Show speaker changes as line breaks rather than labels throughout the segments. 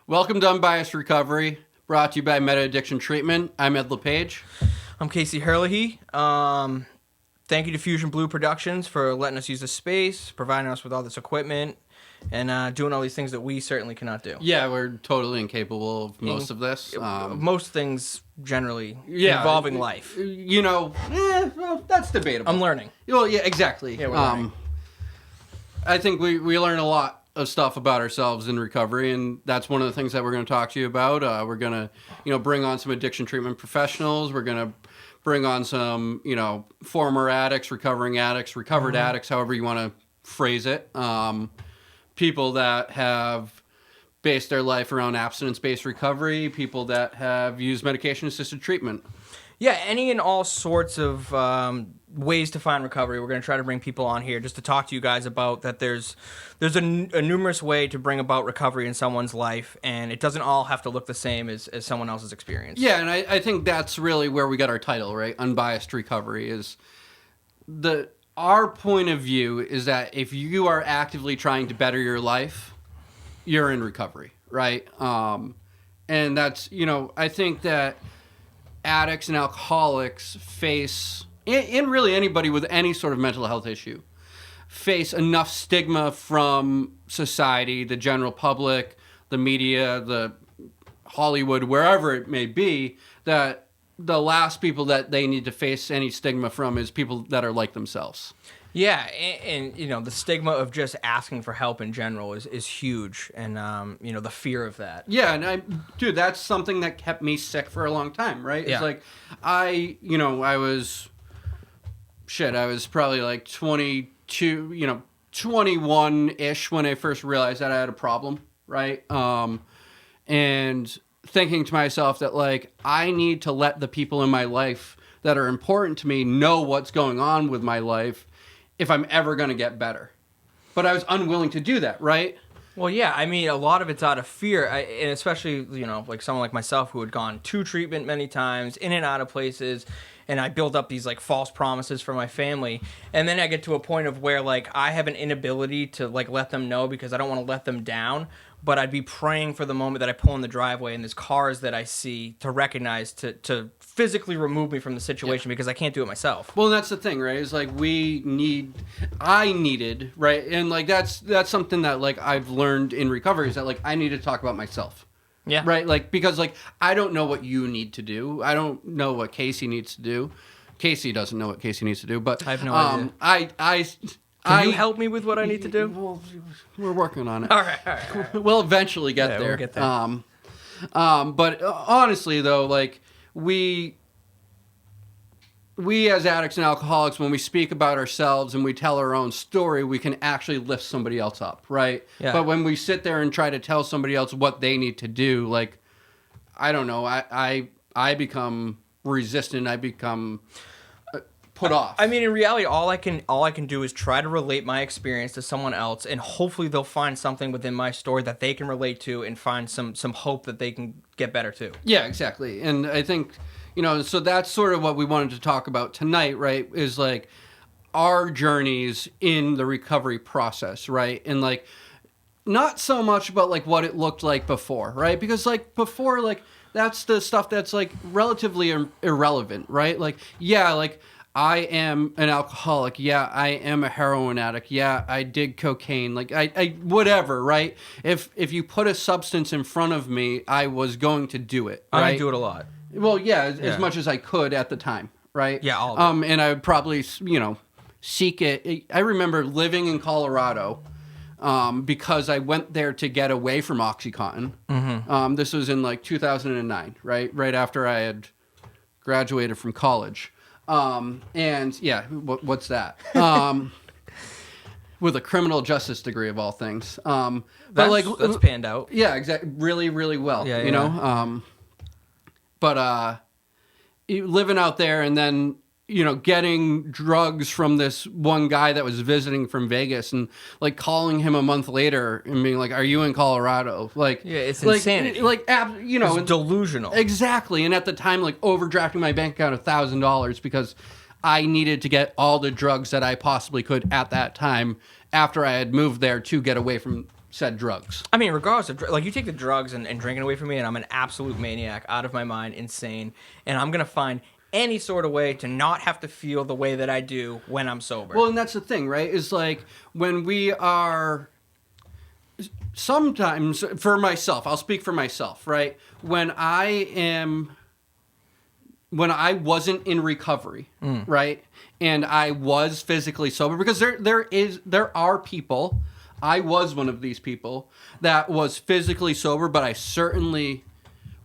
Welcome to Unbiased Recovery, brought to you by Meta Addiction Treatment. I'm Ed LePage.
I'm Casey Herlihy. Thank you to Fusion Blue Productions for letting us use the space, providing us with all this equipment, and doing all these things that we certainly cannot do.
Yeah, we're totally incapable of most of this.
Most things generally involving life.
Well, that's debatable.
I'm learning.
Well, yeah, exactly.
Yeah, we're learning.
I think we learn a lot of stuff about ourselves in recovery, and that's one of the things that we're going to talk to you about. We're going to, bring on some addiction treatment professionals. We're going to bring on some, former addicts, recovering addicts, recovered addicts, however you want to phrase it. People that have based their life around abstinence-based recovery, people that have used medication-assisted treatment.
Yeah, any and all sorts of ways to find recovery. We're going to try to bring people on here just to talk to you guys about that. There's a numerous way to bring about recovery in someone's life, and it doesn't all have to look the same as someone else's experience.
Yeah, and I think that's really where we got our title, right? Unbiased Recovery is our point of view is that if you are actively trying to better your life, you're in recovery, right? And that's, I think that addicts and alcoholics face, and really anybody with any sort of mental health issue, face enough stigma from society, the general public, the media, the Hollywood, wherever it may be, that the last people that they need to face any stigma from is people that are like themselves.
Yeah, and the stigma of just asking for help in general is huge, and the fear of that.
Yeah, and that's something that kept me sick for a long time, right?
Yeah.
It's like I was probably like 22, 21-ish when I first realized that I had a problem, right? And thinking to myself that like I need to let the people in my life that are important to me know what's going on with my life if I'm ever going to get better. But I was unwilling to do that, right?
Well, yeah, I mean, a lot of it's out of fear, and especially, like someone like myself who had gone to treatment many times, in and out of places, and I build up these, like, false promises for my family, and then I get to a point of where, like, I have an inability to, like, let them know because I don't want to let them down, but I'd be praying for the moment that I pull in the driveway and there's cars that I see to recognize, to physically remove me from the situation because I can't do it myself.
Well, that's the thing, right? It's like I needed, right? And like that's something that like I've learned in recovery is that like I need to talk about myself.
Yeah.
Right? Like because like I don't know what you need to do. I don't know what Casey needs to do. Casey doesn't know what Casey needs to do, but
I have no idea. Can you help me with what I need to do?
Well, we're working on it.
All right.
We'll eventually get there.
We'll get there.
But honestly, though, like we as addicts and alcoholics, when we speak about ourselves and we tell our own story, we can actually lift somebody else up, right?
Yeah.
But when we sit there and try to tell somebody else what they need to do, like I don't know, I become resistant. I become put off.
I mean, in reality, all I can do is try to relate my experience to someone else, and hopefully they'll find something within my story that they can relate to and find some hope that they can get better too.
Yeah, exactly. And I think, so that's sort of what we wanted to talk about tonight, right? Is like our journeys in the recovery process, right? And like not so much about like what it looked like before, right? Because like before, like that's the stuff that's like relatively irrelevant, right? Like, yeah, like I am an alcoholic. Yeah, I am a heroin addict. Yeah, I did cocaine. Like I whatever, right? If you put a substance in front of me, I was going to do it. Right?
I do it a lot.
Well, yeah, as much as I could at the time, right?
Yeah, all of it.
And I would probably, seek it. I remember living in Colorado because I went there to get away from OxyContin. Mm-hmm. This was in like 2009, right? Right after I had graduated from college. And yeah, what's that? With a criminal justice degree of all things.
That's panned out.
Yeah, exactly. Really, really well.
Yeah.
But living out there and then, getting drugs from this one guy that was visiting from Vegas and like calling him a month later and being like, "Are you in Colorado?" Like,
yeah, it's insanity.
It's
delusional.
Exactly. And at the time, like overdrafting my bank account $1,000 because I needed to get all the drugs that I possibly could at that time after I had moved there to get away from said drugs.
I mean, regardless of, like, you take the drugs and drinking away from me, and I'm an absolute maniac, out of my mind, insane, and I'm going to find any sort of way to not have to feel the way that I do when I'm sober.
Well, and that's the thing, right? Is like when we are sometimes, for myself, I'll speak for myself, right? When I wasn't in recovery, right? And I was physically sober, because there are people, I was one of these people that was physically sober, but I certainly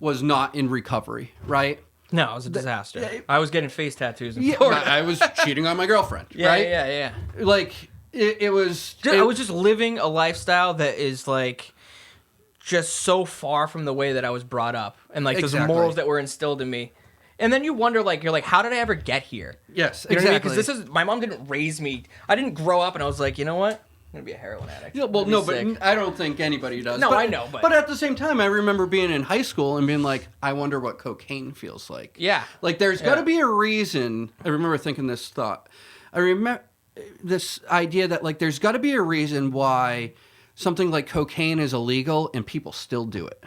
was not in recovery, right?
No, it was a disaster. I was getting face tattoos in
Yeah,
Florida.
I was cheating on my girlfriend,
Yeah,
right?
yeah.
Like, it was...
I was just living a lifestyle that is, like, just so far from the way that I was brought up. And, like, those morals that were instilled in me. And then you wonder, like, you're like, how did I ever get here?
Yes,
you know
exactly.
Because my mom didn't raise me. I didn't grow up and I was like, you know what? I'm going to be a heroin addict.
Yeah, well, no, but I don't think anybody does.
No,
but,
I know,
but at the same time, I remember being in high school and being like, I wonder what cocaine feels like.
Yeah.
Like, there's got to be a reason. I remember thinking this thought. I remember this idea that, like, there's got to be a reason why something like cocaine is illegal and people still do it.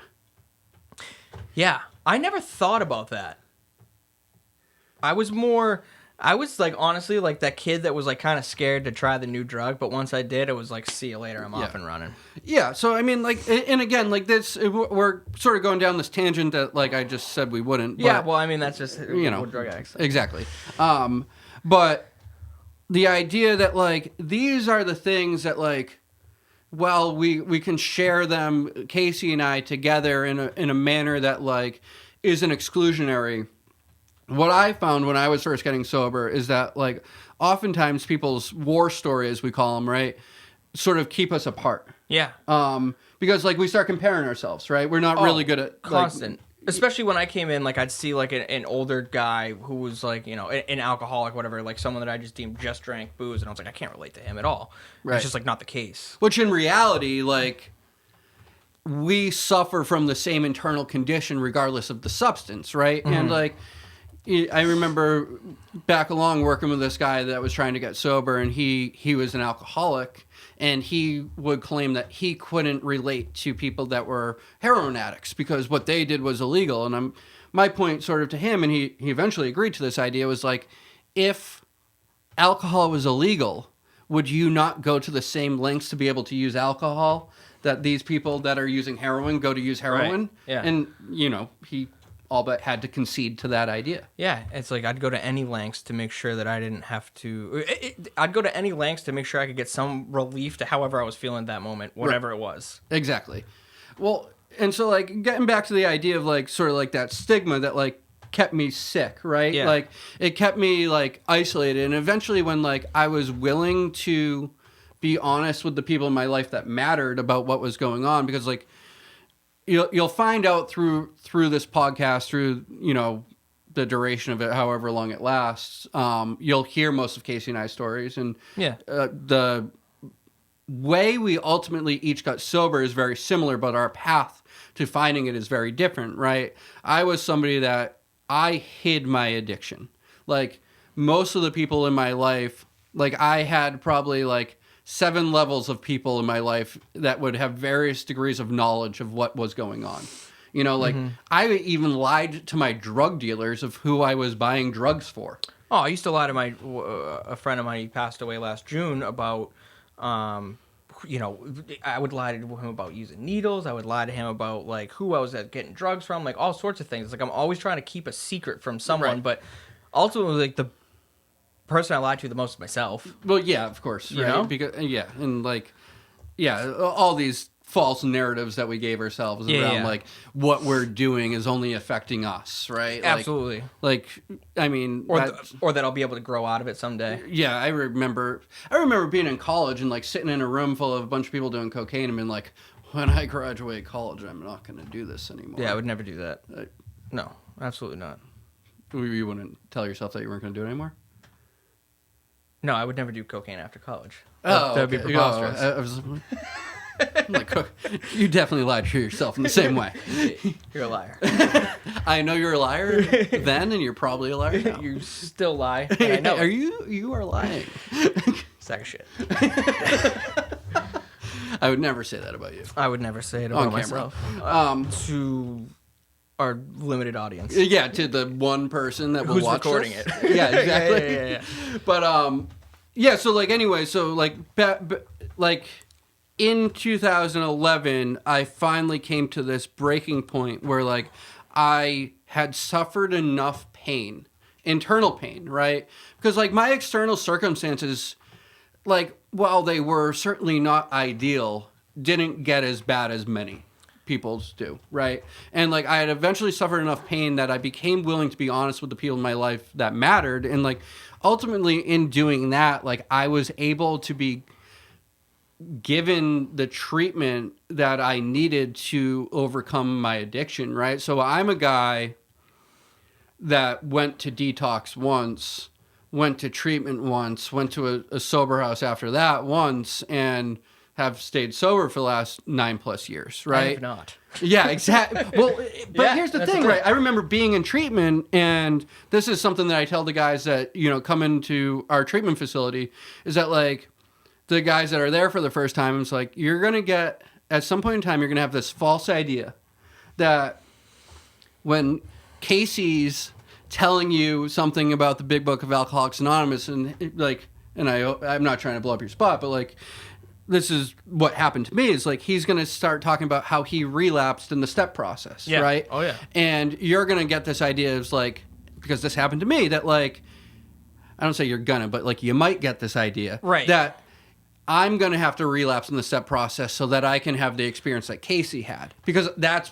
Yeah. I never thought about that. I was like, honestly, like that kid that was like kind of scared to try the new drug, but once I did, it was like, see you later, I'm off and running.
Yeah, so I mean, like, and again, like this, we're sort of going down this tangent that, like, I just said we wouldn't.
Yeah, well, I mean, that's just, drug addicts.
Exactly. But the idea that, like, these are the things that, like, well, we can share them, Casey and I, together in a manner that, like, isn't exclusionary. What I found when I was first getting sober is that, like, oftentimes people's war story, as we call them, right, sort of keep us apart.
Yeah.
Because, like, we start comparing ourselves, right? We're not really good at...
Constant. Especially when I came in, like, I'd see, like, an older guy who was, like, an alcoholic, whatever, like, someone that I just deemed just drank booze, and I was like, I can't relate to him at all. Right. It's just, like, not the case.
Which, in reality, like, we suffer from the same internal condition regardless of the substance, right? Mm-hmm. And, like... I remember back along working with this guy that was trying to get sober, and he was an alcoholic, and he would claim that he couldn't relate to people that were heroin addicts because what they did was illegal. And my point sort of to him, and he eventually agreed to this idea, was like, if alcohol was illegal, would you not go to the same lengths to be able to use alcohol that these people that are using heroin go to use heroin?
Right. Yeah.
And, he all but had to concede to that idea.
Yeah, it's like I'd go to any lengths to make sure that I didn't have to... I'd go to any lengths to make sure I could get some relief to however I was feeling at that moment, whatever it was.
Exactly. Well, and so, like, getting back to the idea of, like, sort of like that stigma that, like, kept me sick, right?
Yeah.
Like, it kept me, like, isolated. And eventually when, like, I was willing to be honest with the people in my life that mattered about what was going on, because, like, You'll find out through this podcast, through, the duration of it, however long it lasts, you'll hear most of Casey and I's stories. And the way we ultimately each got sober is very similar, but our path to finding it is very different, right? I was somebody that I hid my addiction. Like, most of the people in my life, like, I had probably, like, 7 levels of people in my life that would have various degrees of knowledge of what was going on. I even lied to my drug dealers of who I was buying drugs for.
Oh, I used to lie to a friend of mine, he passed away last June, about, I would lie to him about using needles. I would lie to him about, like, who I was getting drugs from, like, all sorts of things. Like, I'm always trying to keep a secret from someone, right. But ultimately, like, the person I lied to the most is myself.
Well, yeah, of course, right? Because and like, all these false narratives that we gave ourselves around like what we're doing is only affecting us, right?
Absolutely.
Like I mean,
or that I'll be able to grow out of it someday.
Yeah, I remember being in college and, like, sitting in a room full of a bunch of people doing cocaine and being like, when I graduate college, I'm not going to do this anymore.
Yeah, I would never do that. No, absolutely not.
You wouldn't tell yourself that you weren't going to do it anymore?
No, I would never do cocaine after college.
That
would be preposterous.
Like, you definitely lied to yourself in the same way.
You're a liar.
I know you're a liar then, and you're probably a liar now.
You still lie. I know.
You are lying.
Sack of shit.
I would never say that about you.
I would never say it
On
about
camera.
myself. To our limited audience.
Yeah, to the one person that will
Who's
watch
recording
this.
it.
Yeah, exactly.
Yeah.
But yeah. So like anyway, so like like in 2011, I finally came to this breaking point where like I had suffered enough pain, internal pain, right? Because like my external circumstances, like while they were certainly not ideal, didn't get as bad as many people's do, right? And like I had eventually suffered enough pain that I became willing to be honest with the people in my life that mattered, and like ultimately in doing that, like I was able to be given the treatment that I needed to overcome my addiction, right? So I'm a guy that went to detox once, went to treatment once, went to a sober house after that once, and have stayed sober for the last 9+ years, right?
I have not.
Yeah, exactly. Well, but
Yeah,
here's the
that's
thing,
the
right? I remember being in treatment, and this is something that I tell the guys that, you know, come into our treatment facility, is that, like, the guys that are there for the first time, it's like, you're going to get, at some point in time, you're going to have this false idea that when Casey's telling you something about the big book of Alcoholics Anonymous, and, like, and I'm not trying to blow up your spot, but, like, this is what happened to me, is like he's going to start talking about how he relapsed in the step process,
Yeah.
right?
Oh, yeah.
And you're going to get this idea of like, because this happened to me, that like, I don't say you're gonna, but like you might get this idea.
Right.
That I'm going to have to relapse in the step process so that I can have the experience that Casey had. Because that's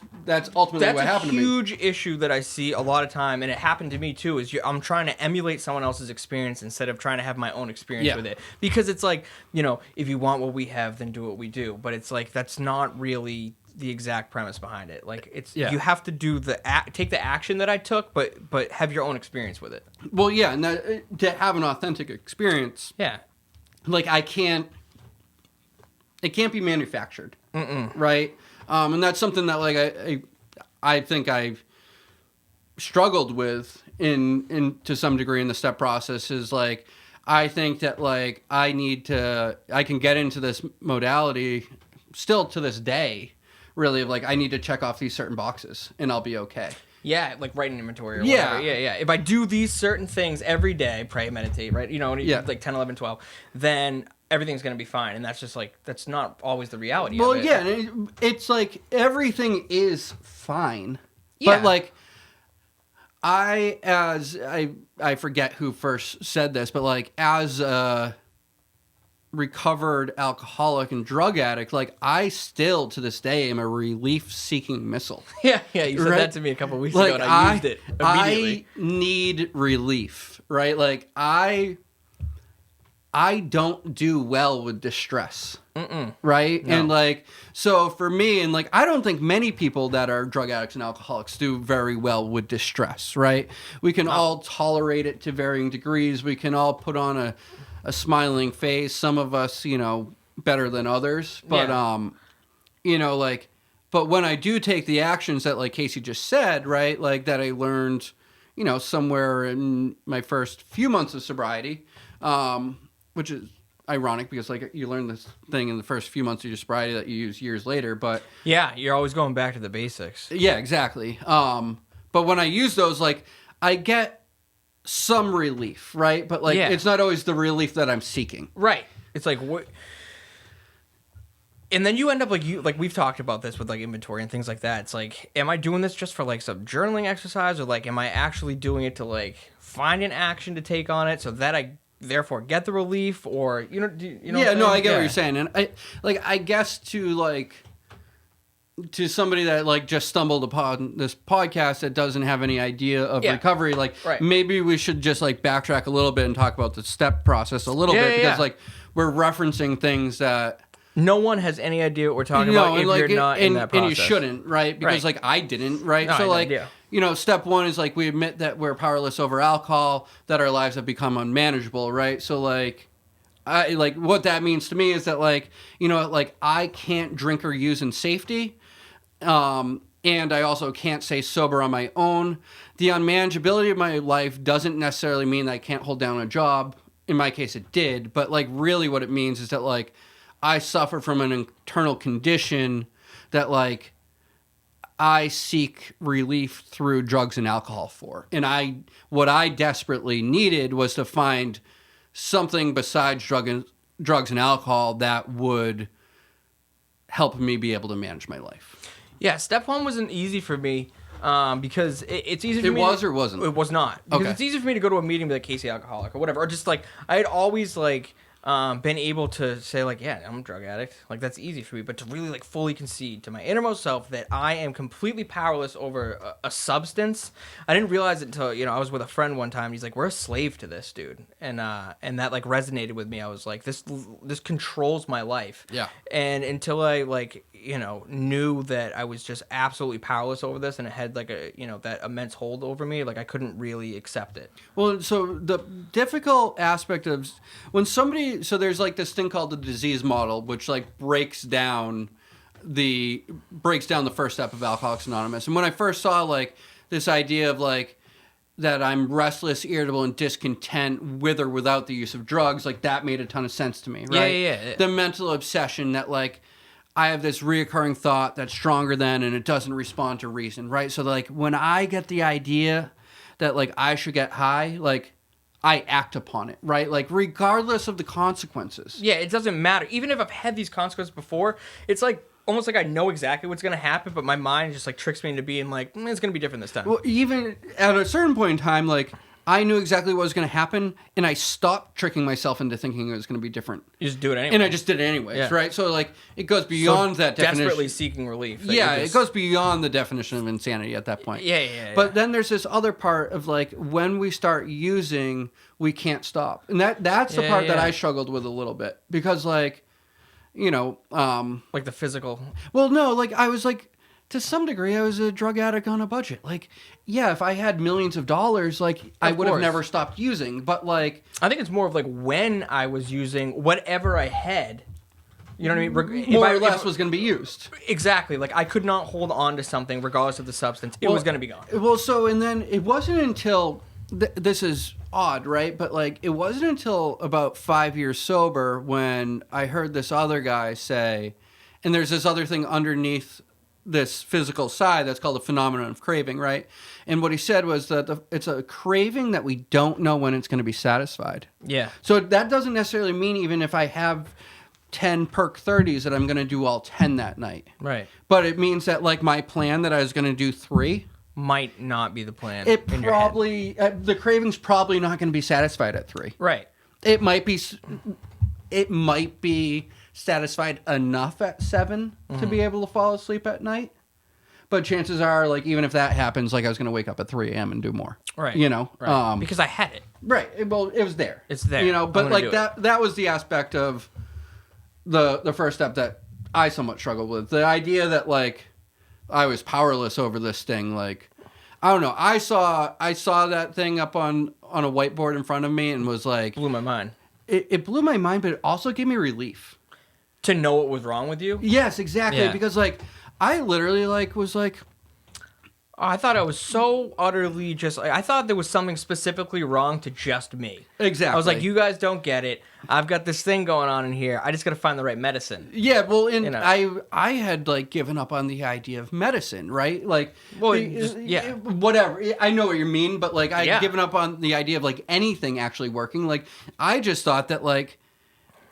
ultimately what happened to me.
That's a huge issue that I see a lot of time, and it happened to me too, is I'm trying to emulate someone else's experience instead of trying to have my own experience with it. Because it's like, you know, if you want what we have, then do what we do. But it's like, that's not really the exact premise behind it. Like, it's you have to do take the action that I took, but have your own experience with it.
Well, yeah, and that, to have an authentic experience, like it can't be manufactured, right? And that's something that like I think I've struggled with in to some degree in the step process, is like I think that like I can get into this modality still to this day, really, of like I need to check off these certain boxes and I'll be okay.
Yeah, like write an inventory or whatever. Yeah. If I do these certain things every day, pray, meditate, right? You know, like 10, 11, 12, then everything's going to be fine. And that's just like, that's not always the reality of it.
Well, yeah, and it's like everything is fine.
Yeah.
But like I forget who first said this, but like as a recovered alcoholic and drug addict, like I still to this day am a relief-seeking missile.
Yeah, you said that to me a couple weeks ago, and I used it immediately.
I need relief, right? Like I don't do well with distress, right?
No.
And like, so for me, and like, I don't think many people that are drug addicts and alcoholics do very well with distress, right? We can all tolerate it to varying degrees. We can all put on a smiling face. Some of us, you know, better than others, but you know, like, but when I do take the actions that like Casey just said, right? Like that I learned, you know, somewhere in my first few months of sobriety, which is ironic because like you learn this thing in the first few months of your sobriety that you use years later, but
yeah, you're always going back to the basics.
Yeah, exactly. But when I use those, like I get some relief, right? But like it's not always the relief that I'm seeking.
Right. It's like what, and then you end up like we've talked about this with like inventory and things like that. It's like, am I doing this just for like some journaling exercise, or like am I actually doing it to like find an action to take on it so that I therefore get the relief, or you know
Yeah, no, I get what you're saying. And I guess to somebody that like just stumbled upon this podcast that doesn't have any idea of recovery, like maybe we should just like backtrack a little bit and talk about the step process a little bit, because like we're referencing things that
no one has any idea what we're talking about if you're not in that process.
And you shouldn't, right? Because like I didn't, right? No, so like, you know, step one is like we admit that we're powerless over alcohol, that our lives have become unmanageable, right? So like, I like what that means to me is that like, you know, like I can't drink or use in safety. And I also can't stay sober on my own. The unmanageability of my life doesn't necessarily mean that I can't hold down a job. In my case, it did. But like really what it means is that like I suffer from an internal condition that like I seek relief through drugs and alcohol for. And what I desperately needed was to find something besides drugs and alcohol that would help me be able to manage my life.
Yeah, step one wasn't easy for me because it's easy for me.
It was or wasn't?
It was not. Because
Okay.
it's easy for me to go to a meeting and be like, Casey, alcoholic or whatever. Or just like, I had always like been able to say like, yeah, I'm a drug addict. Like that's easy for me. But to really like fully concede to my innermost self that I am completely powerless over a substance, I didn't realize it until, I was with a friend one time. He's like, we're a slave to this, dude. And that like resonated with me. I was like, this controls my life.
Yeah.
And until I like, knew that I was just absolutely powerless over this and it had like that immense hold over me, like I couldn't really accept it.
Well, so the difficult aspect of when so there's like this thing called the disease model, which like breaks down the first step of Alcoholics Anonymous. And when I first saw like this idea of like that I'm restless, irritable, and discontent with or without the use of drugs, like that made a ton of sense to me, right?
Yeah.
The mental obsession that like I have this reoccurring thought that's stronger than, and it doesn't respond to reason, right? So like when I get the idea that like I should get high, like I act upon it, right? Like regardless of the consequences.
Yeah, it doesn't matter. Even if I've had these consequences before, it's like almost like I know exactly what's going to happen, but my mind just like tricks me into being like, it's going to be different this time.
Well, even at a certain point in time, like I knew exactly what was going to happen, and I stopped tricking myself into thinking it was going to be different.
You just do it anyway.
And I just did it anyways,
Yeah.
right? So like it goes beyond that definition.
Desperately seeking relief.
Yeah, it goes beyond the definition of insanity at that point.
Yeah.
But then there's this other part of like when we start using, we can't stop, and that's the part that I struggled with a little bit because like,
like the physical.
Well, no, like I was like to some degree I was a drug addict on a budget. Like, yeah, if I had millions of dollars, like I would have never stopped using. But like,
I think it's more of like when I was using whatever I had. You know what I mean?
More or less was going to be used.
Exactly. Like, I could not hold on to something regardless of the substance. It was going to be gone.
Well, so, and then it wasn't until, this is odd, right? But, like, it wasn't until about 5 years sober when I heard this other guy say, and there's this other thing underneath this physical side that's called the phenomenon of craving, right? And what he said was that it's a craving that we don't know when it's going to be satisfied.
Yeah.
So that doesn't necessarily mean even if I have 10 perk 30s that I'm going to do all 10 that night.
Right.
But it means that like my plan that I was going to do 3
might not be the plan.
It probably the craving's probably not going to be satisfied at 3.
Right.
It might be satisfied enough at 7 to be able to fall asleep at night. But chances are, like, even if that happens, like, I was going to wake up at 3 a.m. and do more.
Right.
Right.
Because I had it.
Right. Well, it was there.
It's there.
But like that was the aspect of the first step that I somewhat struggled with. The idea that, like, I was powerless over this thing, like, I don't know. I saw that thing up on a whiteboard in front of me and was like...
Blew my mind.
It blew my mind, but it also gave me relief.
To know what was wrong with you?
Yes, exactly. Yeah. Because, like, I literally, like, was like...
Oh, I thought I was so utterly just... I thought there was something specifically wrong to just me.
Exactly.
I was like, you guys don't get it. I've got this thing going on in here. I just got to find the right medicine.
Yeah, well, and I had, like, given up on the idea of medicine, right? Like,
well,
whatever. I know what you mean, but, like, I'd given up on the idea of, like, anything actually working. Like, I just thought that, like,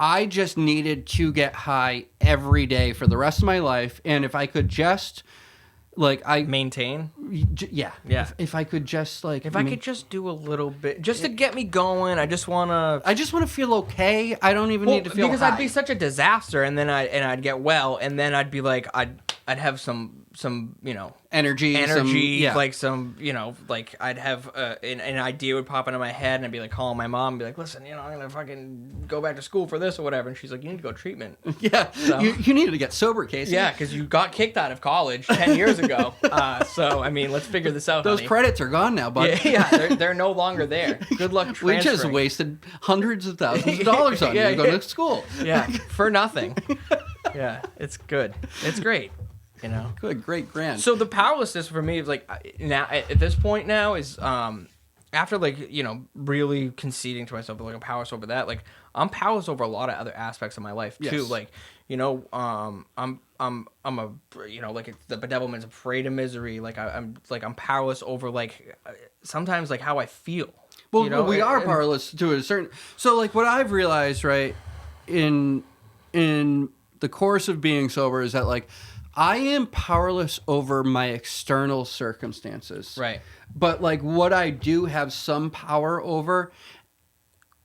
I just needed to get high every day for the rest of my life, and if I could just... Like
maintain,
yeah. If I could just like,
if I could just do a little bit, just to get me going. I just want
to feel okay. I don't even need to feel
because
high.
I'd be such a disaster, and then I'd get well, and then I'd be like I'd have some energy, like some like I'd have an idea would pop into my head, and I'd be like calling my mom, and be like, listen, I'm gonna fucking go back to school for this or whatever, and she's like, you need to go to treatment.
Yeah, so, you needed to get sober, Casey.
Yeah, because you got kicked out of college 10 years ago. So I mean, let's figure this out.
Those credits are gone now, bud.
Yeah, they're no longer there. Good luck transferring.
We just wasted hundreds of thousands of dollars on you to go to school.
Yeah, for nothing. Yeah, it's good. It's great.
Good, great, grand.
So the powerlessness for me is like now at this point now is after like, you know, really conceding to myself, like I'm powerless over that, like I'm powerless over a lot of other aspects of my life too.
Yes.
Like, you know, I'm a, you know, like it's the bedevilment's afraid of misery. Like I'm powerless over like sometimes like how I feel.
Well,
you know?
we are powerless to a certain. So, like, what I've realized, right, in the course of being sober, is that like I am powerless over my external circumstances,
Right.
But like what I do have some power over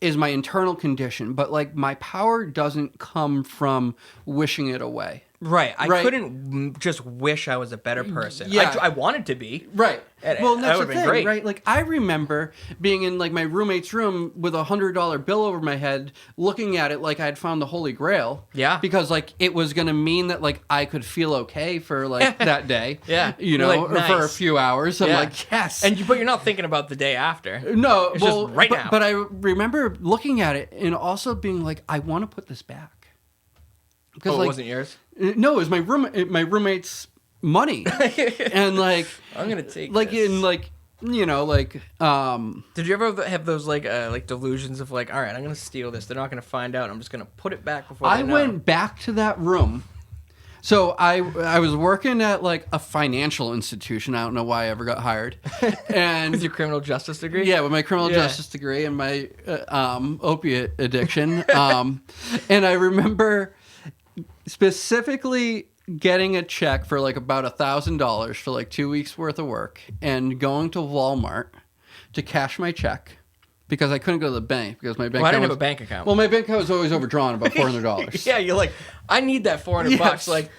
is my internal condition. But like my power doesn't come from wishing it away.
Right. I
Right.
couldn't just wish I was a better person.
Yeah.
I wanted to be.
Right.
And
Well,
that
that's the
would've been
thing,
great.
right? Like I remember being in like my roommate's room with $100 bill over my head, looking at it like I'd found the Holy Grail.
Yeah.
Because like it was gonna mean that like I could feel okay for like that day.
Yeah.
You
You're
know,
like,
or for a
nice.
few hours. I'm
Yeah.
like, yes.
But you're not thinking about the day after.
No,
It's
well,
just right now.
But I remember looking at it and also being like, I want to put this back. Because
Oh,
like,
it wasn't yours?
No, it was my roommate's money, and like
I'm gonna take
like
this.
in like you know like
Did you ever have those like delusions of like, all right, I'm gonna steal this. They're not gonna find out. I'm just gonna put it back before
I
they know.
went back to that room. So I was working at like a financial institution. I don't know why I ever got hired. And
with your criminal justice degree.
yeah, with my criminal
Yeah.
justice degree and my opiate addiction. And I remember specifically getting a check for like about $1,000 for like 2 weeks worth of work and going to Walmart to cash my check because I couldn't go to the bank because my bank
Well, I
account
didn't have
was,
a bank account.
Well, my bank account was always overdrawn about $400.
Yeah, you're like, I need that $400
Yes.
bucks. Like,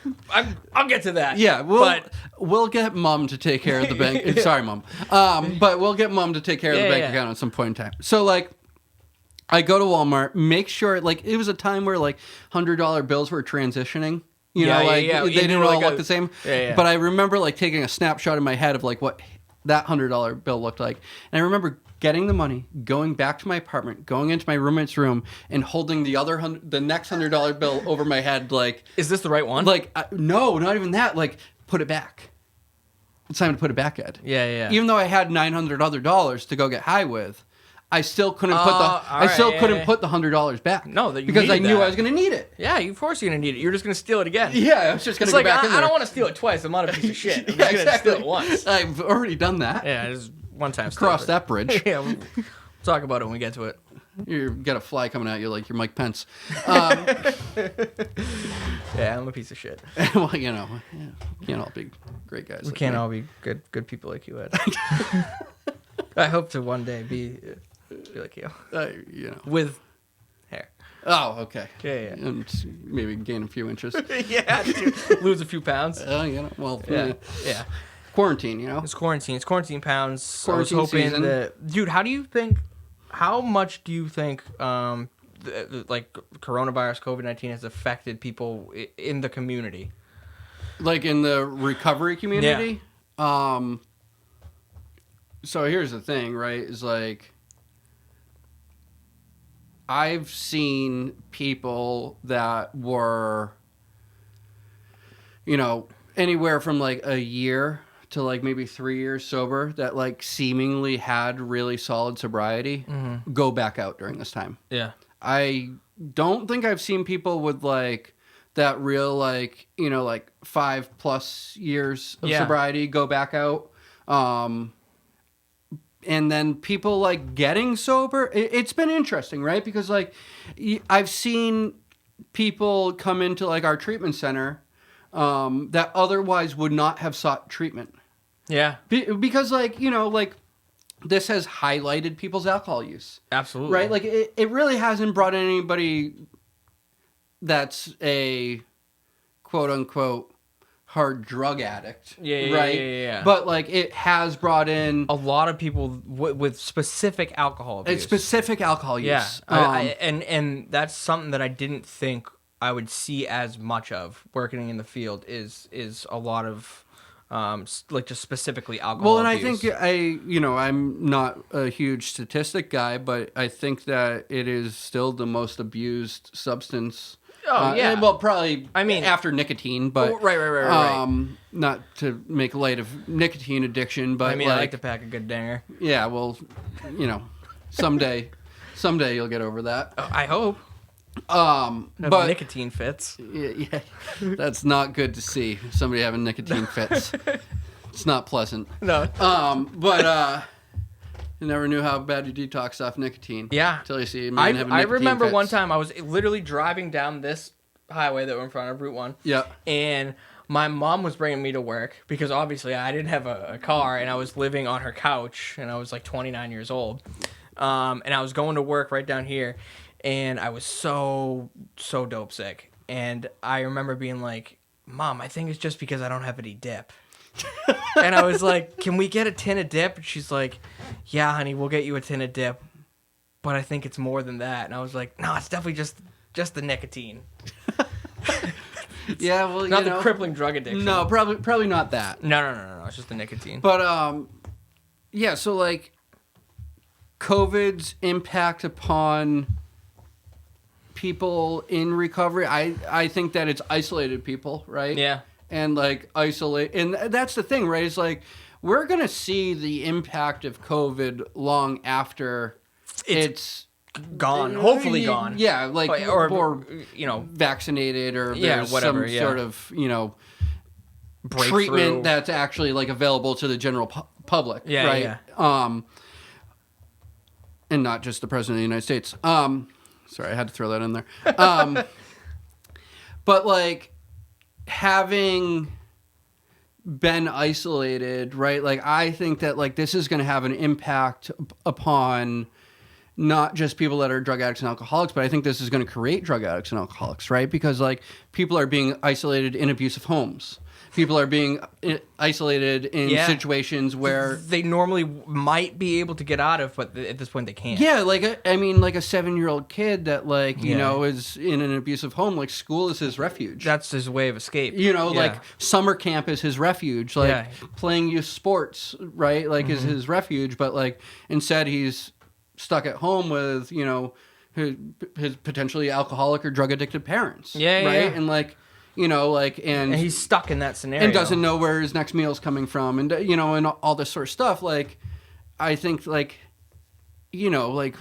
I'll get to that.
Yeah,
but
we'll get mom to take care of the bank. Sorry, mom. But we'll get mom to take care of the
Yeah,
bank
yeah.
account at some point in time. So like, I go to Walmart, make sure like it was a time where like $100 bills were transitioning. You
Yeah,
know,
yeah,
like
yeah.
they
You
didn't
were
all
like
look
a-
the same.
Yeah, yeah.
But I remember like taking a snapshot in my head of like what that $100 bill looked like, and I remember getting the money, going back to my apartment, going into my roommate's room, and holding the next $100 bill over my head, like,
is this the right one?
like no, not even that. Like, put it back. It's time to put it back, Ed.
Yeah, yeah.
Even though I had $900 other dollars to go get high with, I still couldn't put
all right, yeah.
put the $100 back.
No, that you
because I
needed
knew
that.
I was going to need it.
Yeah, of course you're gonna need it. You're just gonna steal it again.
Yeah, I was just going
It's
to go
like
back in there.
I don't want to steal it twice. I'm not a piece of shit. I'm
Yeah,
just gonna
exactly.
steal it once.
I've already done that.
Yeah, just one time.
Cross
steal it.
that bridge.
Yeah, we'll talk about it when we get to it.
You get a fly coming at you like you're Mike Pence.
Yeah, I'm a piece of shit.
Well, you know, yeah, we can't all be great guys.
We can't all be good people like you, Ed. I hope to one day be like you
you know.
with hair.
Oh, okay.
Yeah, yeah.
And maybe gain a few inches.
Yeah, to lose a few pounds.
You know, well,
Yeah, yeah.
quarantine, you know.
It's quarantine. It's quarantine pounds.
Quarantine
I was hoping
season.
that, dude. How much do you think, like coronavirus, COVID-19 has affected people in the community?
Like in the recovery community. So here's the thing, right? Is like I've seen people that were, you know, anywhere from like a year to like maybe 3 years sober that like seemingly had really solid sobriety go back out during this time.
Yeah.
I don't think I've seen people with like that real like, you know, like 5+ years of
Yeah.
sobriety go back out. And then people like getting sober. It's been interesting, right? Because like I've seen people come into like our treatment center that otherwise would not have sought treatment.
Yeah.
Because like, you know, like this has highlighted people's alcohol use.
Absolutely.
Right? Like it really hasn't brought in anybody that's a quote unquote hard drug addict.
Yeah,
right?
yeah.
But like it has brought in
a lot of people with specific alcohol abuse.
it's specific alcohol use.
Yeah. And that's something that I didn't think I would see as much of working in the field is a lot of like just specifically alcohol
Well, and
abuse.
I think I'm not a huge statistic guy, but I think that it is still the most abused substance
Oh, yeah.
Well, probably.
I mean,
after nicotine, but
right.
Not to make light of nicotine addiction, but
I mean, I like to pack a good dinger.
Yeah, well, someday you'll get over that.
I hope.
But
nicotine fits.
Yeah, that's not good to see. Somebody having nicotine fits. It's not pleasant.
No.
But you never knew how bad you detox off nicotine.
Yeah.
Until you see a man having nicotine
I remember
fits.
one time I was literally driving down this highway that we're in front of, Route 1.
Yeah.
And my mom was bringing me to work because obviously I didn't have a car and I was living on her couch and I was like 29 years old. And I was going to work right down here and I was so dope sick. And I remember being like, Mom, I think it's just because I don't have any dip. And I was like, can we get a tin of dip? And she's like, yeah, honey, we'll get you a tin of dip. But I think it's more than that. And I was like, no, it's definitely just the nicotine.
Yeah, well,
not the crippling drug addiction.
No, probably not that.
No. It's just the nicotine.
But yeah. So like, COVID's impact upon people in recovery. I think that it's isolated people, right?
Yeah.
And like isolate, and that's the thing, right? It's like we're gonna see the impact of COVID long after it's
gone, hopefully gone.
Yeah, like or vaccinated or there's
whatever,
some sort of
breakthrough
treatment that's actually like available to the general public, right?
Yeah.
And not just the president of the United States. Sorry, I had to throw that in there. But like having been isolated, right? Like I think that like this is going to have an impact upon not just people that are drug addicts and alcoholics, but I think this is going to create drug addicts and alcoholics, right? Because like people are being isolated in abusive homes. People are being isolated in situations where
they normally might be able to get out of, but at this point they can't.
Yeah, like like a 7-year-old kid that is in an abusive home. Like school is his refuge.
That's his way of escape.
Like summer camp is his refuge. Like playing youth sports, right? Like is his refuge. But like instead he's stuck at home with his potentially alcoholic or drug addicted parents. Right, and like. And
he's stuck in that scenario
and doesn't know where his next meal's coming from, and and all this sort of stuff. Like, I think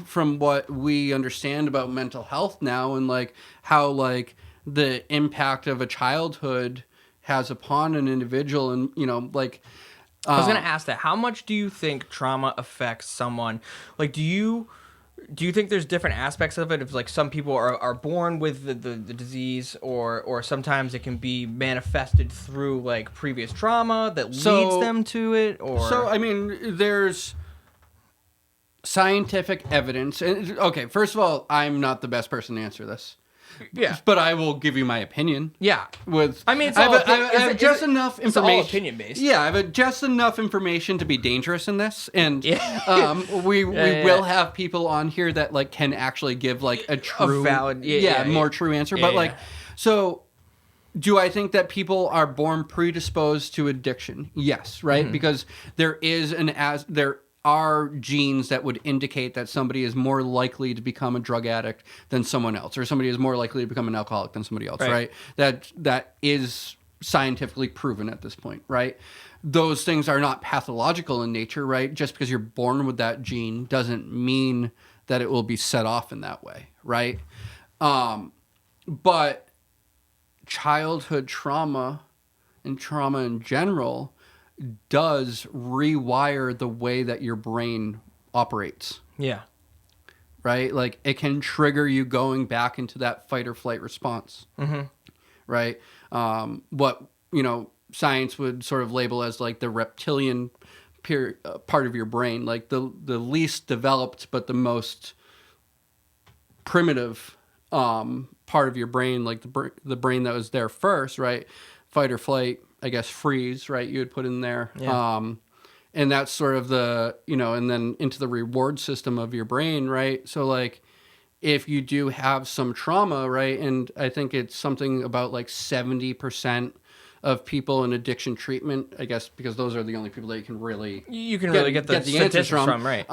from what we understand about mental health now, and like how like the impact of a childhood has upon an individual, and
I was gonna ask that. How much do you think trauma affects someone? Like, do you think there's different aspects of it? If like some people are born with the disease, or sometimes it can be manifested through like previous trauma that leads them to it, or
I mean, there's scientific evidence. And okay, first of all, I'm not the best person to answer this.
Yeah,
but I will give you my opinion.
Yeah,
I have just enough information.
It's all opinion based.
Yeah, I have just enough information to be dangerous in this, and we will have people on here that like can actually give like a true,
valid,
more true answer. But so do I think that people are born predisposed to addiction? Yes, right, because there are genes that would indicate that somebody is more likely to become a drug addict than someone else, or somebody is more likely to become an alcoholic than somebody else, right? That is scientifically proven at this point, right? Those things are not pathological in nature, right? Just because you're born with that gene doesn't mean that it will be set off in that way, right? But childhood trauma and trauma in general does rewire the way that your brain operates.
Yeah.
Right? Like it can trigger you going back into that fight or flight response. Right? What, science would sort of label as like the reptilian part of your brain, like the least developed but the most primitive part of your brain, like the brain that was there first, right? Fight or flight, I guess freeze, right? You would put in there. Yeah. And that's sort of the, and then into the reward system of your brain, right? So like if you do have some trauma, right? And I think it's something about like 70% of people in addiction treatment, I guess, because those are the only people that you can really
get the answers from, right?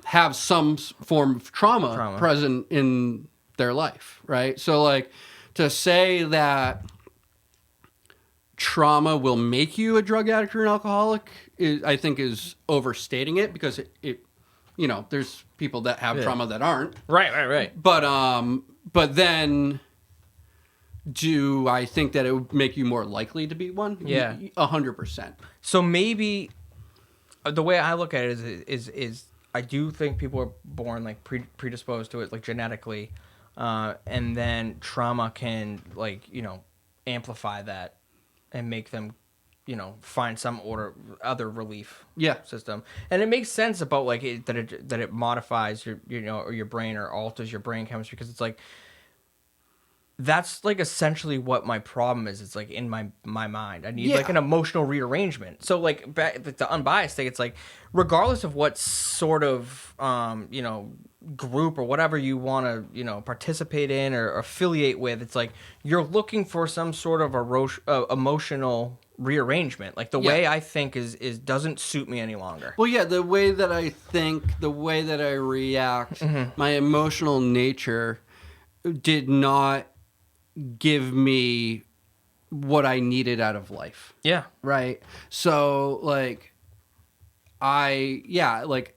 Have some form of trauma present in their life, right? So like to say that trauma will make you a drug addict or an alcoholic I think is overstating it, because it there's people that have trauma that aren't.
Right.
But then do I think that it would make you more likely to be one?
Yeah.
100%.
So maybe the way I look at it is I do think people are born like predisposed to it, like genetically, and then trauma can amplify that and make them find some other relief system. And it makes sense about that it modifies your brain or alters your brain chemistry, because it's like that's essentially what my problem is. It's in my mind. I need an emotional rearrangement. So back the unbiased thing, it's regardless of what sort of group or whatever you want to participate in or affiliate with, it's you're looking for some sort of emotional rearrangement. The way I think is doesn't suit me any longer.
Well, yeah, the way that I think, the way that I react, my emotional nature did not give me what I needed out of life. Yeah. Right. So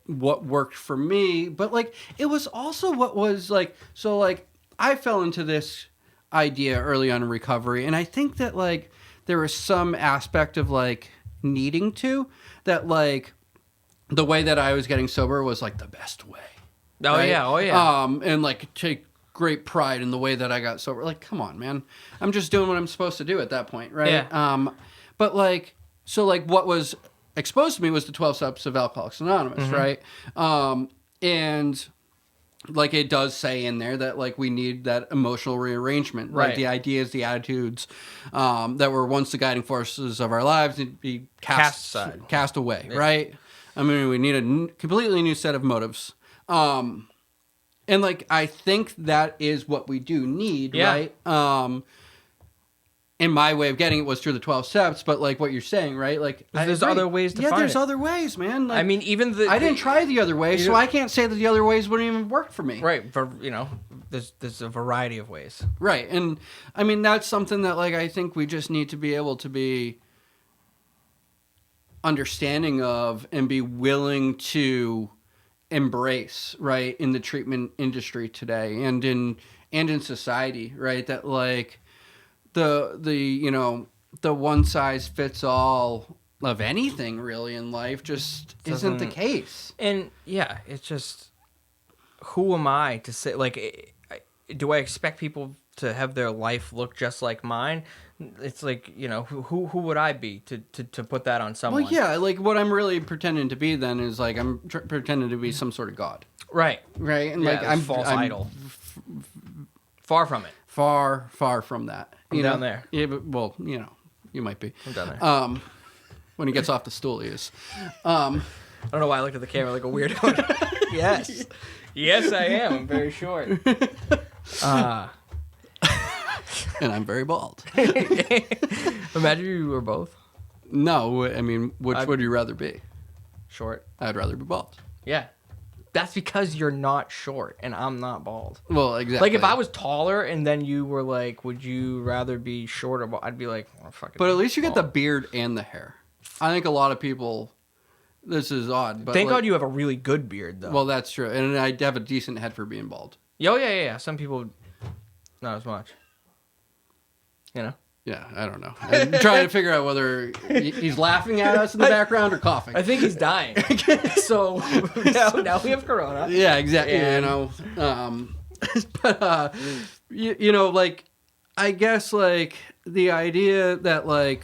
what worked for me, but it was also what was I fell into this idea early on in recovery, and I think that there was some aspect of needing to that the way that I was getting sober was the best way.
Oh right? Yeah.
And take great pride in the way that I got sober. Come on, man. I'm just doing what I'm supposed to do at that point, right?
Yeah.
But what was exposed to me was the 12 steps of Alcoholics Anonymous, right? And it does say in there that we need that emotional rearrangement, right? The ideas, the attitudes that were once the guiding forces of our lives need to be cast away, right? I mean, we need a completely new set of motives. And I think that is what we do need, right? And my way of getting it was through the 12 steps, but what you're saying, right?
There's other ways to find it.
Yeah, there's other ways, man.
I mean, even
I didn't try the other way, so I can't say that the other ways wouldn't even work for me.
Right. There's a variety of ways.
Right. And I mean, that's something that I think we just need to be able to be understanding of and be willing to embrace, right, in the treatment industry today and in society, right? That the one size fits all of anything really in life just isn't the case.
And yeah, it's just, who am I to say, do I expect people to have their life look just like mine? It's who would I be to put that on someone?
Well, yeah, what I'm really pretending to be then is I'm pretending to be some sort of god.
Right.
And
I'm false idol. Far from it.
Far from that.
I'm down there.
Yeah, but, well, you might be.
I'm down there.
When he gets off the stool, he is.
I don't know why I looked at the camera like a weirdo. Yes. Yes, I am. I'm very short.
And I'm very bald.
Imagine you were both.
No, I mean, which would you rather be?
Short.
I'd rather be bald.
Yeah. That's because you're not short and I'm not bald.
Well, exactly.
If I was taller and then you were would you rather be short or bald? I'd be oh, fuck it.
But at least you get the beard and the hair. I think a lot of people, this is odd, but
thank God you have a really good beard, though.
Well, that's true. And I have a decent head for being bald.
Oh, yeah. Some people, not as much.
Yeah, I don't know. I'm trying to figure out whether he's laughing at us in the background or coughing.
I think he's dying. So now we have Corona.
Yeah, exactly.
And...
But I guess the idea that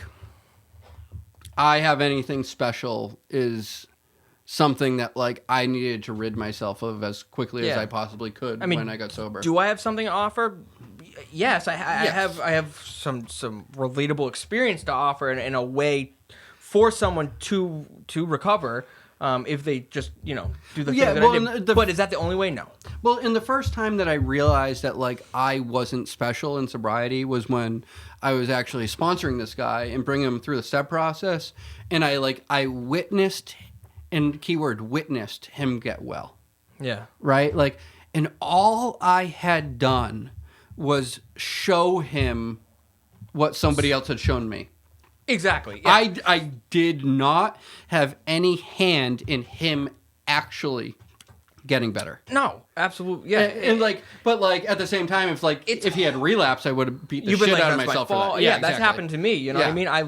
I have anything special is something that I needed to rid myself of as quickly as I possibly could when I got sober.
Do I have something to offer? Yes, I have some relatable experience to offer in a way for someone to recover if they just do the thing that I did. But is that the only way? No.
Well, in the first time that I realized that I wasn't special in sobriety was when I was actually sponsoring this guy and bringing him through the step process, and I witnessed, and keyword witnessed, him get well.
Yeah.
Right? And all I had done was show him what somebody else had shown me.
Exactly. Yeah.
I did not have any hand in him actually getting better.
No, absolutely. Yeah.
And but at the same time, if he had relapsed, I would have beat the shit out of myself for that.
Yeah, that's happened to me. You know what I mean? I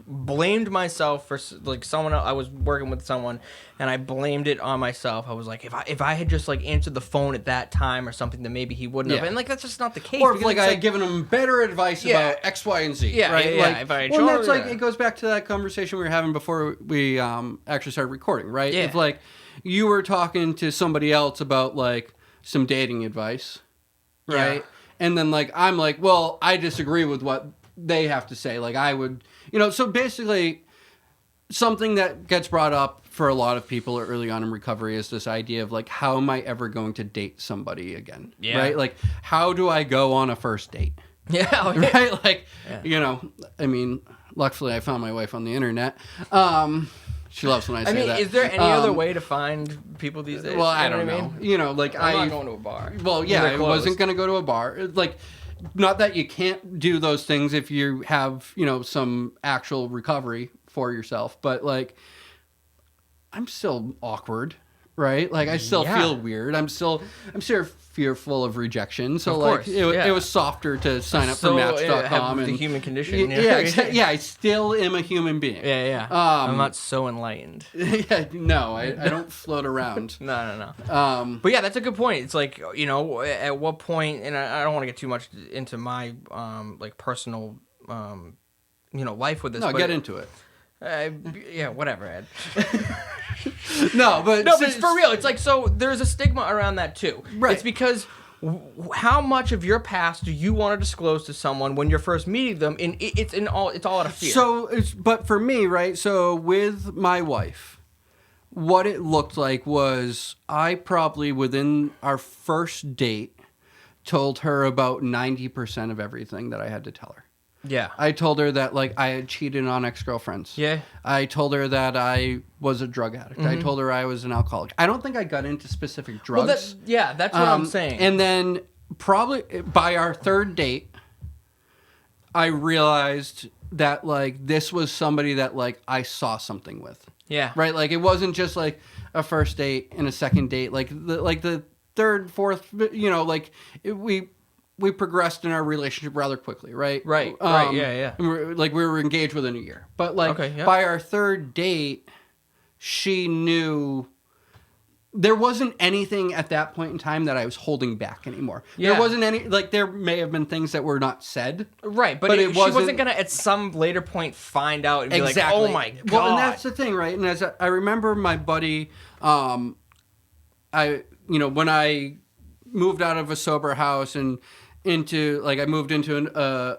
blamed myself for someone else. I was working with someone, and I blamed it on myself. I was like, if I had just answered the phone at that time or something, then maybe he wouldn't have. And that's just not the case.
Or if I had given him better advice about X, Y, and Z.
Yeah,
right?
Yeah. If I
and that's it goes back to that conversation we were having before we actually started recording, right?
Yeah.
If you were talking to somebody else about some dating advice, right?
Yeah.
And then I'm well, I disagree with what they have to say. I would, so basically something that gets brought up for a lot of people early on in recovery is this idea of how am I ever going to date somebody again?
Yeah.
Right? How do I go on a first date?
Yeah.
Right? I mean, luckily I found my wife on the internet. She loves when I say that.
Is there any other way to find people these days?
Well, I don't know.
I'm not going to a bar.
Well, yeah, I wasn't going to go to a bar. Not that you can't do those things if you have, some actual recovery for yourself, but I'm still awkward, right? I still feel weird. I'm still fearful of rejection. So
of course,
it was softer to sign up for Match.com
and the human condition.
Yeah, I still am a human being.
Yeah. I'm not so enlightened.
Yeah, no, I don't float around.
No. But yeah, that's a good point. It's at what point, and I don't want to get too much into my personal life with this.
No, get into it.
Yeah, whatever, Ed.
But
it's for real. It's so there's a stigma around that too.
Right.
It's because how much of your past do you want to disclose to someone when you're first meeting them? And it's all out of fear.
But for me, right? So with my wife, what it looked like was I probably within our first date told her about 90% of everything that I had to tell her.
Yeah.
I told her that I had cheated on ex-girlfriends.
Yeah.
I told her that I was a drug addict. I told her I was an alcoholic. I don't think I got into specific drugs.
Well, that's what I'm saying.
And then probably by our third date, I realized that this was somebody that I saw something with.
Yeah.
Right? It wasn't just a first date and a second date. The third, fourth, we progressed in our relationship rather quickly, right?
Right. Yeah.
And we were engaged within a year. But
Okay, yeah.
by our third date, she knew there wasn't anything at that point in time that I was holding back anymore.
Yeah.
There wasn't any there may have been things that were not said.
Right, but she wasn't gonna at some later point find out and be like, oh my God.
Well, and that's the thing, right? And as I remember my buddy, when I moved out of a sober house and into I moved into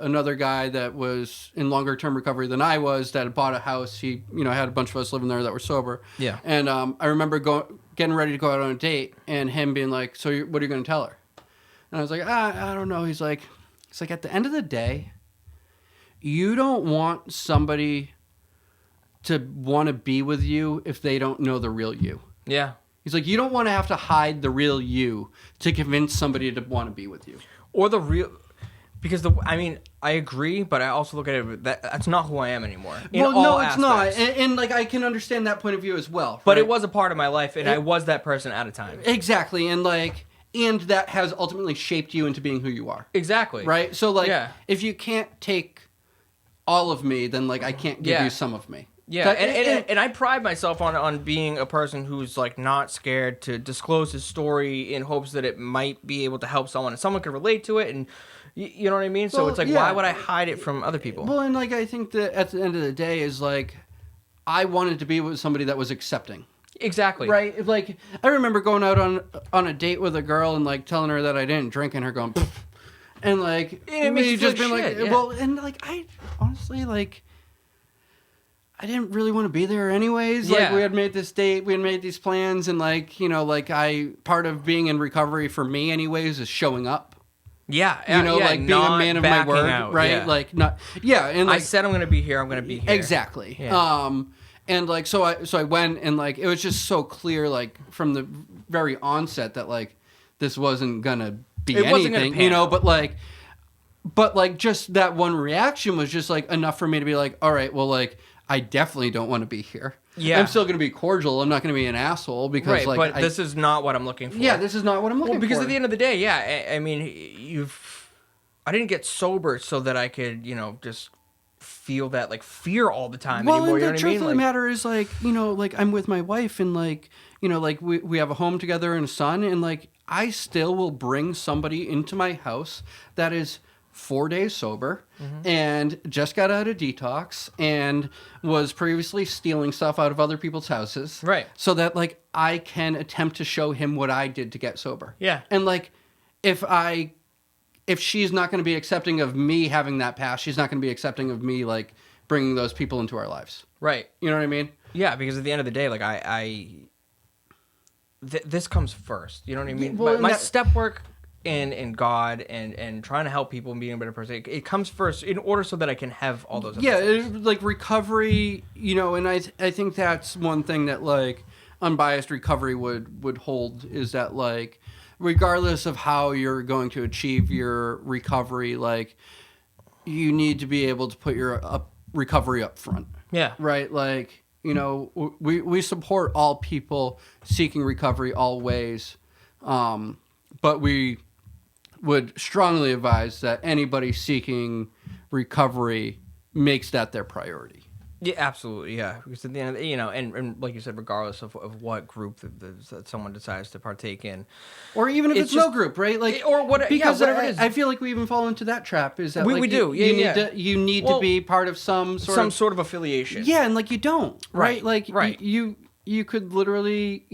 another guy that was in longer term recovery than I was, that had bought a house. He had a bunch of us living there that were sober.
Yeah.
And I remember getting ready to go out on a date and him being like, so what are you going to tell her? And I was like, I don't know. He's like at the end of the day, you don't want somebody to want to be with you if they don't know the real you.
Yeah.
He's like, you don't want to have to hide the real you to convince somebody to want to be with you.
Or the real, because I agree, but I also look at it that's not who I am anymore.
No, it's not, and I can understand that point of view as well.
But it was a part of my life, and I was that person at a time.
Exactly, and that has ultimately shaped you into being who you are.
Exactly.
Right. So if you can't take all of me, then I can't give you some of me.
Yeah, and I pride myself on being a person who's not scared to disclose his story in hopes that it might be able to help someone and someone can relate to it, and you know what I mean? So it's why would I hide it from other people?
Well, and I think that at the end of the day is I wanted to be with somebody that was accepting.
Exactly.
Right? I remember going out on a date with a girl and telling her that I didn't drink and her going, pfft. And
it makes you
just
feel
been
shit, yeah.
Well, and I honestly I didn't really want to be there anyways.
Yeah.
We had made this date, we had made these plans, and part of being in recovery for me anyways is showing up.
Yeah.
Being a man of my word,
out,
right?
Yeah.
And
I said I'm going to be here, I'm going to be here.
Exactly.
Yeah.
And so I went and it was just so clear from the very onset that this wasn't going to be
It wasn't gonna
anything,
pan
you know,
out.
but like just that one reaction was just like enough for me to be like, all right, well, like I definitely don't want to be here.
Yeah.
I'm still going to be cordial. I'm not going to be an asshole because
Right,
like
but this is not what I'm looking for.
yeah, this is not what I'm looking
Well, because
for.
at the end of the day, yeah, I mean, I didn't get sober so that I could, just feel that like fear all the time
well,
anymore.
and
You know
the
what I
truth
mean?
of the
Like,
matter is like, like I'm with my wife and like, like we have a home together and a son and like I still will bring somebody into my house that is 4 days sober and just got out of detox and was previously stealing stuff out of other people's houses.
Right.
So that like I can attempt to show him what I did to get sober.
Yeah.
And like if she's not going to be accepting of me having that past, she's not going to be accepting of me like bringing those people into our lives.
right.
You know what I mean?
Yeah, because at the end of the day, like this comes first. You know what I mean?
Yeah, well,
my
and that-
step work in God and trying to help people and being a better person, it comes first in order so that I can have all those other
Yeah,
things.
like recovery, and I think that's one thing that like unbiased recovery would hold is that like regardless of how you're going to achieve your recovery, like you need to be able to put your recovery up front.
Yeah.
Right? Like, we support all people seeking recovery all ways. But we would strongly advise that anybody seeking recovery makes that their priority.
Yeah, absolutely. Yeah, because at the end of the, and like you said, regardless of what group that someone decides to partake in,
Or even if it's
just-
no group, right? Like
or what-
because
yeah, whatever it is.
I feel like we even fall into that trap. Is that
We-
like,
we do. Yeah,
you need
yeah.
you need
Well,
to be part of some sort of
affiliation.
yeah, and like you don't, right?
Right,
Like
right.
you could literally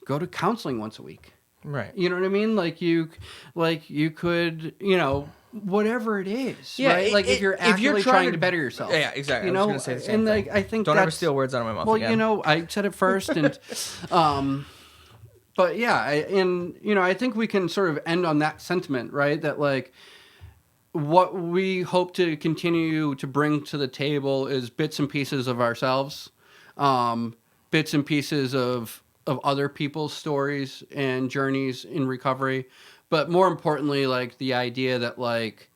go to counseling once a week.
Right.
You know what I mean? Like you could, whatever it is,
Yeah,
right? Like if you're actually trying to better yourself.
Yeah, exactly. I was going to say the same
and
thing.
like I think
Don't
that's,
ever steal words out of my mouth
well,
again.
I said it first, and but yeah, I think we can sort of end on that sentiment, right? That like what we hope to continue to bring to the table is bits and pieces of ourselves, bits and pieces of other people's stories and journeys in recovery, but more importantly, like the idea that like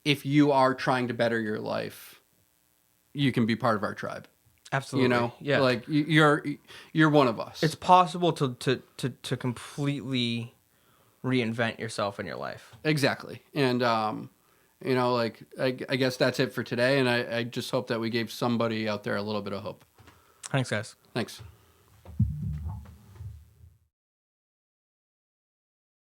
if you are trying to better your life, you can be part of our tribe.
Absolutely. Yeah.
like you're one of us.
It's possible to completely reinvent yourself in your life.
Exactly. And like I guess that's it for today, and I just hope that we gave somebody out there a little bit of hope.
Thanks, guys.
Thanks.